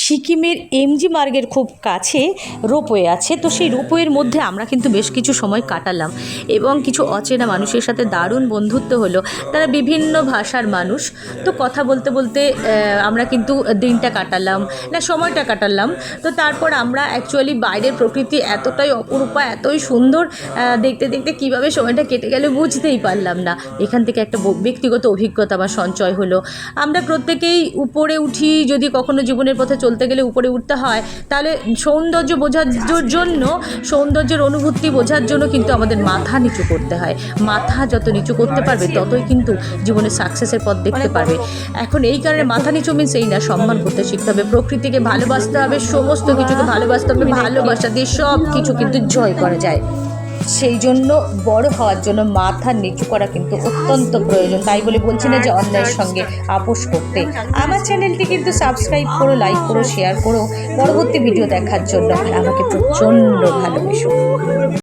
সিকিমের এমজি মার্গের খুব কাছে রোপওয়ে আছে। তো সেই রোপওয়ের মধ্যে আমরা কিন্তু বেশ কিছু সময় কাটালাম এবং কিছু অচেনা মানুষের সাথে দারুণ বন্ধুত্ব হলো। তারা বিভিন্ন ভাষার মানুষ। তো কথা বলতে বলতে আমরা কিন্তু দিনটা কাটালাম, না সময়টা কাটালাম। তো তারপর আমরা অ্যাকচুয়ালি বাইরের প্রকৃতি এতটাই অপরূপা, এতই সুন্দর, দেখতে দেখতে কীভাবে সময়টা কেটে গেলে বুঝতেই পারলাম না। এখান থেকে একটা ব্যক্তিগত অভিজ্ঞতা আমার সঞ্চয় হলো। আমরা প্রত্যেকেই উপরে উঠি, যদি কখনো জীবনের পথে চলতে গেলে উপরে উঠতে হয়, তাহলে সৌন্দর্য বোঝার জন্য, সৌন্দর্যের অনুভূতি বোঝার জন্য কিন্তু আমাদের মাথা নিচু করতে হয়। মাথা যত নিচু করতে পারবে ততই কিন্তু জীবনে সাকসেসের পথ দেখতে পারবে। এখন এই কারণে মাথা নিচু মিন্স এই না, সম্মান করতে শিখতে হবে, প্রকৃতিকে ভালোবাসতে হবে, সমস্ত কিছুকে ভালোবাসতে হবে। ভালোবাসা দিয়ে সব কিছু কিন্তু জয় করা যায়। সেই জন্য বড় হওয়ার জন্য মাথা নিচু করা কিন্তু অত্যন্ত প্রয়োজন। তাই বলে বলছি না যে অন্যায়ের সঙ্গে আপোষ করতে। আমার চ্যানেলটি কিন্তু সাবস্ক্রাইব করো, লাইক করো, শেয়ার করো পরবর্তী ভিডিও দেখার জন্য। আমাকে প্রচণ্ড ভালোবেসো।